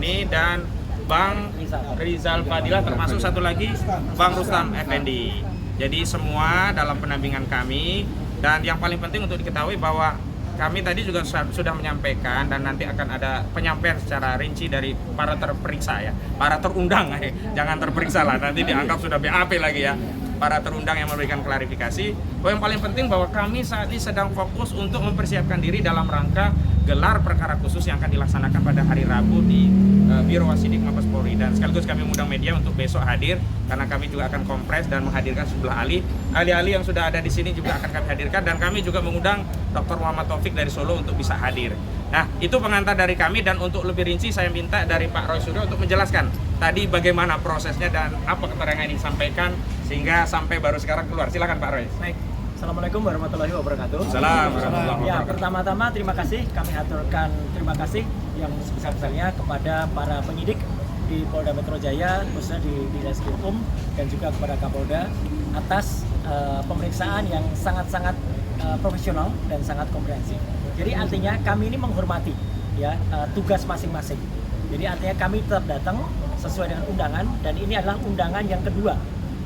Joni dan Bang Rizal Fadila, termasuk satu lagi Bang Rustam Effendi. Jadi semua dalam pendampingan kami, dan yang paling penting untuk diketahui bahwa kami tadi juga sudah menyampaikan dan nanti akan ada penyampaian secara rinci dari para terperiksa ya, para terundang jangan terperiksa lah, nanti dianggap sudah BAP lagi ya. Para terundang yang memberikan klarifikasi. Yang paling penting bahwa kami saat ini sedang fokus untuk mempersiapkan diri dalam rangka gelar perkara khusus yang akan dilaksanakan pada hari Rabu di Biro Wasidik Mabes Polri, dan sekaligus kami mengundang media untuk besok hadir karena kami juga akan kompres dan menghadirkan sejumlah ahli yang sudah ada di sini juga akan kami hadirkan, dan kami juga mengundang Dr. Muhammad Taufik dari Solo untuk bisa hadir. Nah, itu pengantar dari kami, dan untuk lebih rinci saya minta dari Pak Roy Suryo untuk menjelaskan tadi bagaimana prosesnya dan apa keterangan yang disampaikan sehingga sampai baru sekarang keluar. Silakan Pak Roy. Baik. Assalamualaikum warahmatullahi wabarakatuh. Assalamualaikum warahmatullahi wabarakatuh. Ya, pertama-tama terima kasih, kami aturkan terima kasih yang sebesar-besarnya kepada para penyidik di Polda Metro Jaya, khususnya di Ditreskrimum, dan juga kepada Kapolda atas pemeriksaan yang sangat-sangat profesional dan sangat komprehensif. Jadi artinya kami ini menghormati ya tugas masing-masing. Jadi artinya kami tetap datang sesuai dengan undangan, dan ini adalah undangan yang kedua.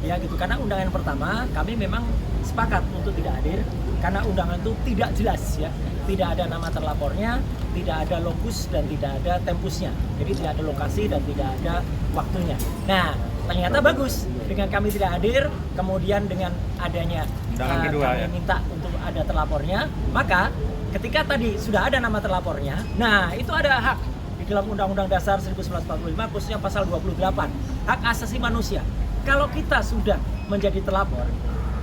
Ya gitu, karena undangan pertama kami memang sepakat untuk tidak hadir karena undangan itu tidak jelas ya, tidak ada nama terlapornya, tidak ada lokus dan tidak ada tempusnya, jadi tidak ada lokasi dan tidak ada waktunya. Nah ternyata bagus dengan kami tidak hadir, kemudian dengan adanya undangan kedua, kami ya? minta untuk ada terlapornya, maka ketika tadi sudah ada nama terlapornya, nah itu ada hak di dalam Undang-Undang Dasar 1945 khususnya pasal 28, hak asasi manusia. Kalau kita sudah menjadi terlapor,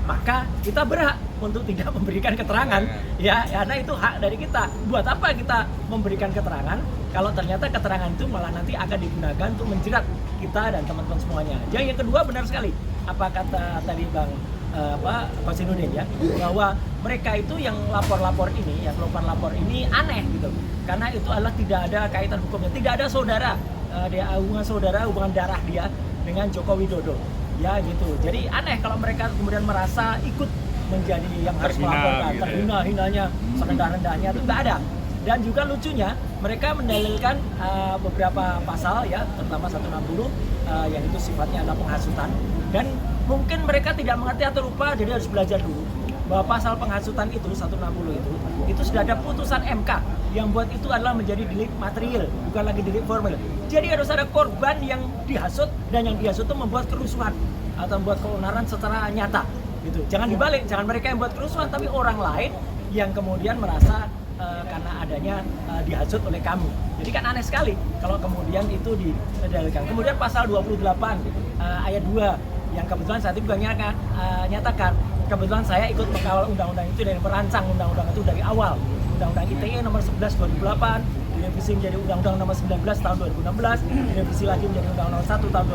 maka kita berhak untuk tidak memberikan keterangan ya, karena itu hak dari kita. Buat apa kita memberikan keterangan kalau ternyata keterangan itu malah nanti akan digunakan untuk menjerat kita dan teman-teman semuanya. Yang kedua, benar sekali apa kata tadi Bang Kosinudin ya, bahwa mereka itu yang lapor-lapor ini, yang lapor ini aneh gitu, karena itu adalah tidak ada kaitan hukumnya, tidak ada saudara, dia hubungan saudara, hubungan darah dia dengan Joko Widodo ya gitu. Jadi aneh kalau mereka kemudian merasa ikut menjadi yang harus melaporkan, gitu, terhina-hinanya, serendah-rendahnya, itu nggak ada. Dan juga lucunya mereka mendalilkan beberapa pasal ya, terutama 160 yang itu sifatnya adalah penghasutan, dan mungkin mereka tidak mengerti atau lupa, jadi harus belajar dulu bahwa pasal penghasutan itu 160 itu sudah ada putusan MK yang buat itu adalah menjadi delik material, bukan lagi delik formal. Jadi harus ada korban yang dihasut, dan yang dihasut itu membuat kerusuhan atau membuat keonaran secara nyata gitu. Jangan dibalik, jangan mereka yang buat kerusuhan, tapi orang lain yang kemudian merasa karena adanya dihasut oleh kamu. Jadi kan aneh sekali kalau kemudian itu didalilkan. Kemudian pasal 28 ayat 2 yang kebetulan saat itu juga nyatakan, kebetulan saya ikut mengawal undang-undang itu dan merancang undang-undang itu dari awal. Undang-undang ITE nomor 11 2008, direvisi menjadi Undang-Undang nomor 19 tahun 2016, direvisi lagi menjadi Undang-Undang 1 tahun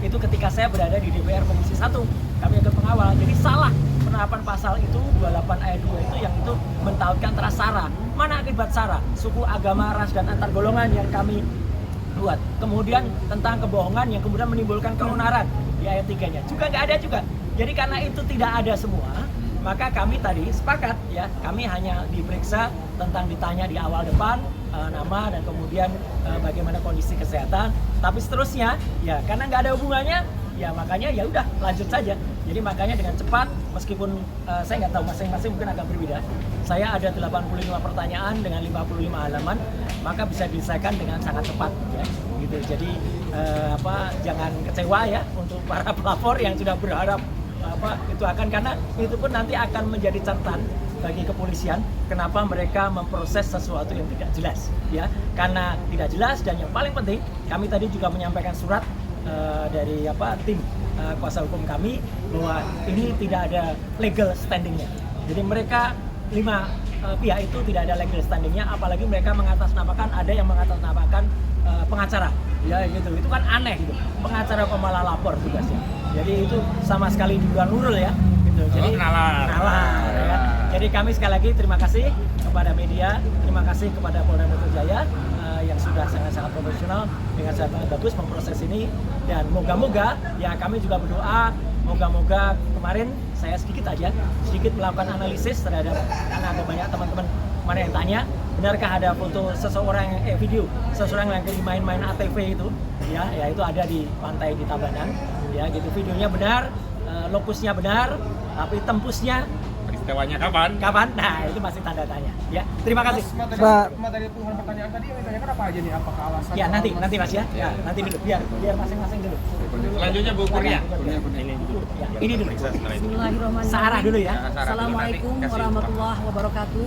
2024. Itu ketika saya berada di DPR Komisi 1, kami ikut mengawal. Jadi salah penerapan pasal itu 28 ayat 2 itu yang itu mentautkan antara SARA. Mana akibat SARA? Suku, agama, ras, dan antar golongan yang kami buat. Kemudian tentang kebohongan yang kemudian menimbulkan keonaran di ayat 3-nya. Juga nggak ada juga. Jadi karena itu tidak ada semua, maka kami tadi sepakat ya, kami hanya diperiksa tentang ditanya di awal depan nama dan kemudian bagaimana kondisi kesehatan, tapi seterusnya ya karena nggak ada hubungannya ya, makanya ya udah lanjut saja. Jadi makanya dengan cepat, meskipun saya nggak tahu masing-masing mungkin agak berbeda, saya ada 85 pertanyaan dengan 55 halaman, maka bisa diselesaikan dengan sangat cepat ya gitu. Jadi jangan kecewa ya untuk para pelapor yang sudah berharap itu akan, karena itu pun nanti akan menjadi catatan bagi kepolisian kenapa mereka memproses sesuatu yang tidak jelas ya, karena tidak jelas. Dan yang paling penting, kami tadi juga menyampaikan surat dari tim kuasa hukum kami bahwa ini tidak ada legal standingnya. Jadi mereka 5 pihak itu tidak ada legal standingnya, apalagi mereka mengatasnamakan, ada yang mengatasnamakan pengacara ya gitu. Itu kan aneh gitu, pengacara kok malah lapor tugasnya. Jadi itu sama sekali di luar nurul ya gitu. Jadi nalar ya. Jadi kami sekali lagi terima kasih kepada media, terima kasih kepada Polda Metro Jaya yang sudah sangat-sangat profesional dengan sangat bagus memproses ini, dan moga-moga ya kami juga berdoa moga-moga kemarin saya sedikit melakukan analisis terhadap, karena ada banyak teman-teman mana yang tanya benarkah ada foto seseorang video seseorang yang lagi main-main ATV itu, ya itu ada di pantai di Tabanan, ya gitu, videonya benar, lokusnya benar, tapi tempusnya Peristiwanya kapan? Nah itu masih tanda tanya. Ya, terima kasih. Materi pengumuman pertanyaan tadi yang ditanyakan apa aja nih? Apakah alasan? Ya nanti Mas ya. Ya, nanti dulu biar masing-masing dulu. Selanjutnya Bu Kurnia. Ini dulu. Bismillahirrahmanirrahim. Sarah dulu ya. Assalamualaikum warahmatullahi wabarakatuh.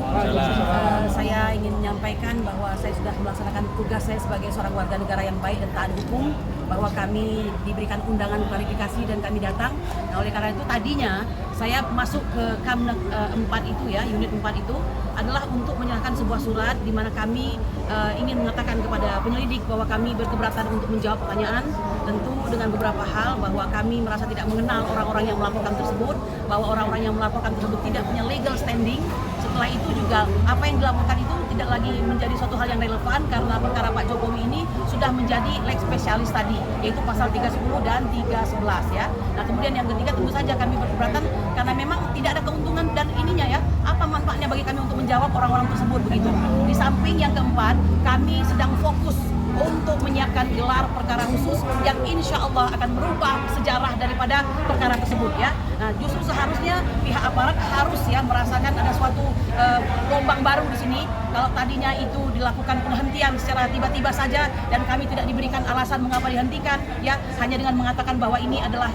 Saya ingin menyampaikan bahwa saya sudah melaksanakan tugas saya sebagai seorang warga negara yang baik dan taat hukum, bahwa kami diberikan undangan klarifikasi dan kami datang. Nah, oleh karena itu tadinya saya masuk ke Kamnek 4 itu ya, unit 4 itu adalah untuk menyerahkan sebuah surat di mana kami ingin mengatakan kepada penyelidik bahwa kami berkeberatan untuk menjawab pertanyaan, tentu dengan beberapa hal, bahwa kami merasa tidak mengenal orang-orang yang melaporkan tersebut, bahwa orang-orang yang melaporkan tersebut tidak punya legal standing. Setelah itu juga apa yang dilaporkan itu tidak lagi menjadi suatu hal yang relevan karena perkara Pak Jokowi ini sudah menjadi leg spesialis tadi, yaitu pasal 310 dan 311 ya. Nah kemudian yang ketiga tentu saja kami berkeberatan karena memang tidak ada keuntungan dan ininya ya, apa manfaatnya bagi kami untuk menjawab orang-orang tersebut begitu. Di samping yang keempat, kami sedang fokus untuk menyiapkan gelar perkara khusus yang insya Allah akan merubah sejarah daripada perkara tersebut ya. Nah justru seharusnya pihak aparat harus ya merasakan ada suatu gelombang baru di sini. Kalau tadinya itu dilakukan penghentian secara tiba-tiba saja dan kami tidak diberikan alasan mengapa dihentikan ya, hanya dengan mengatakan bahwa ini adalah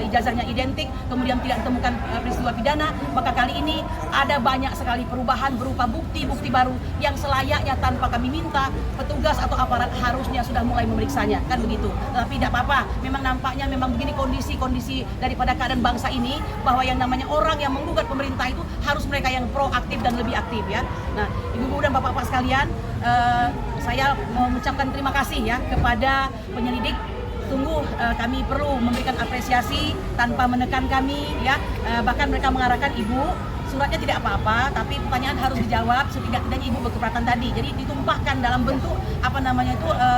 ijazahnya identik, kemudian tidak ditemukan peristiwa pidana, maka kali ini ada banyak sekali perubahan berupa bukti-bukti baru yang selayaknya tanpa kami minta petugas atau aparat harusnya sudah mulai memeriksanya, kan begitu. Tapi tidak apa-apa, memang nampaknya memang begini kondisi daripada keadaan bangsa ini, bahwa yang namanya orang yang menggugat pemerintah itu harus mereka yang proaktif dan lebih aktif ya. Nah, ibu-ibu dan bapak-bapak sekalian, saya mengucapkan terima kasih ya kepada penyelidik. Sungguh kami perlu memberikan apresiasi tanpa menekan kami ya, bahkan mereka mengarahkan ibu, suratnya tidak apa-apa, tapi pertanyaan harus dijawab setidak-tidaknya ibu berkeberatan tadi. Jadi ditumpahkan dalam bentuk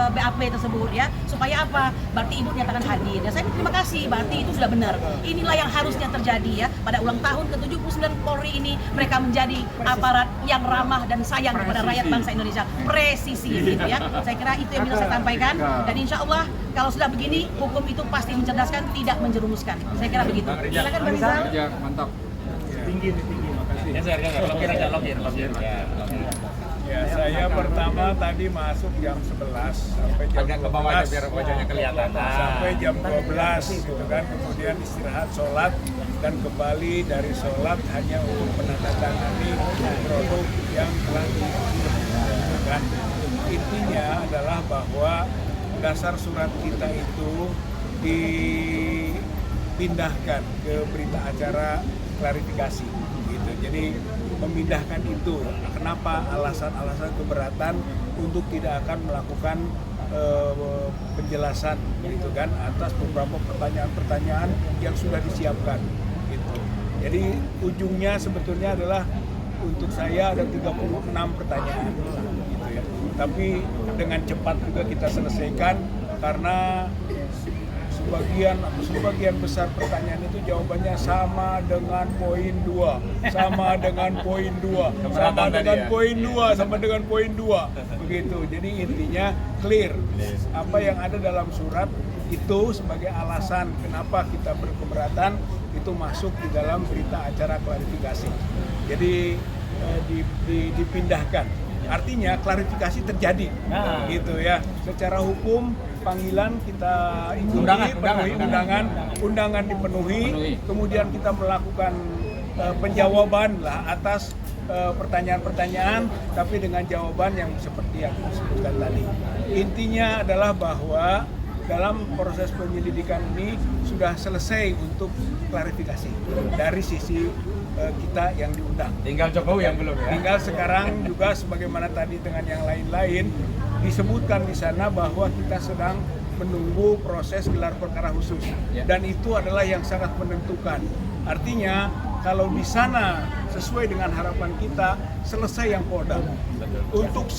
BAP tersebut ya, supaya apa? Berarti ibu nyatakan hadir. Dan saya terima kasih, berarti itu sudah benar. Inilah yang harusnya terjadi ya. Pada ulang tahun ke-79 Polri ini mereka menjadi aparat yang ramah dan sayang kepada rakyat bangsa Indonesia. Presisi gitu ya. Saya kira itu yang bisa saya sampaikan, dan insya Allah kalau sudah begini hukum itu pasti mencerdaskan, tidak menjerumuskan. Saya kira begitu. Silakan Bang Rizal. Mantap. Tinggi, makasih. Logir. Ya, saya pertama tadi masuk jam 11 sampai jam 12. Agak ke bawah aja biar wajahnya kelihatan. Sampai jam 12 gitu kan, kemudian istirahat sholat dan kembali dari sholat hanya untuk menandatangani produk yang telah dilakukan. Intinya adalah bahwa dasar surat kita itu dipindahkan ke berita acara klarifikasi gitu. Jadi memindahkan itu, kenapa alasan-alasan keberatan untuk tidak akan melakukan penjelasan gitu kan atas beberapa pertanyaan-pertanyaan yang sudah disiapkan gitu. Jadi ujungnya sebetulnya adalah untuk saya ada 36 pertanyaan gitu ya. Tapi dengan cepat juga kita selesaikan karena sebagian besar pertanyaan itu jawabannya sama dengan poin 2, sama dengan poin 2, sama dengan poin 2, sama dengan poin 2. Begitu. Jadi intinya clear. Apa yang ada dalam surat itu sebagai alasan kenapa kita berkeberatan itu masuk di dalam berita acara klarifikasi. Jadi dipindahkan. Artinya klarifikasi terjadi, gitu ya. Secara hukum panggilan kita ikuti, undangan dipenuhi, kemudian kita melakukan penjawaban lah atas pertanyaan-pertanyaan, tapi dengan jawaban yang seperti yang disebutkan tadi. Intinya adalah bahwa dalam proses penyelidikan ini sudah selesai untuk klarifikasi dari sisi kita yang diundang. Tinggal Jokowi yang belum ya. Tinggal sekarang juga sebagaimana tadi dengan yang lain-lain disebutkan di sana bahwa kita sedang menunggu proses gelar perkara khusus dan itu adalah yang sangat menentukan. Artinya kalau di sana sesuai dengan harapan kita selesai yang Polda untuk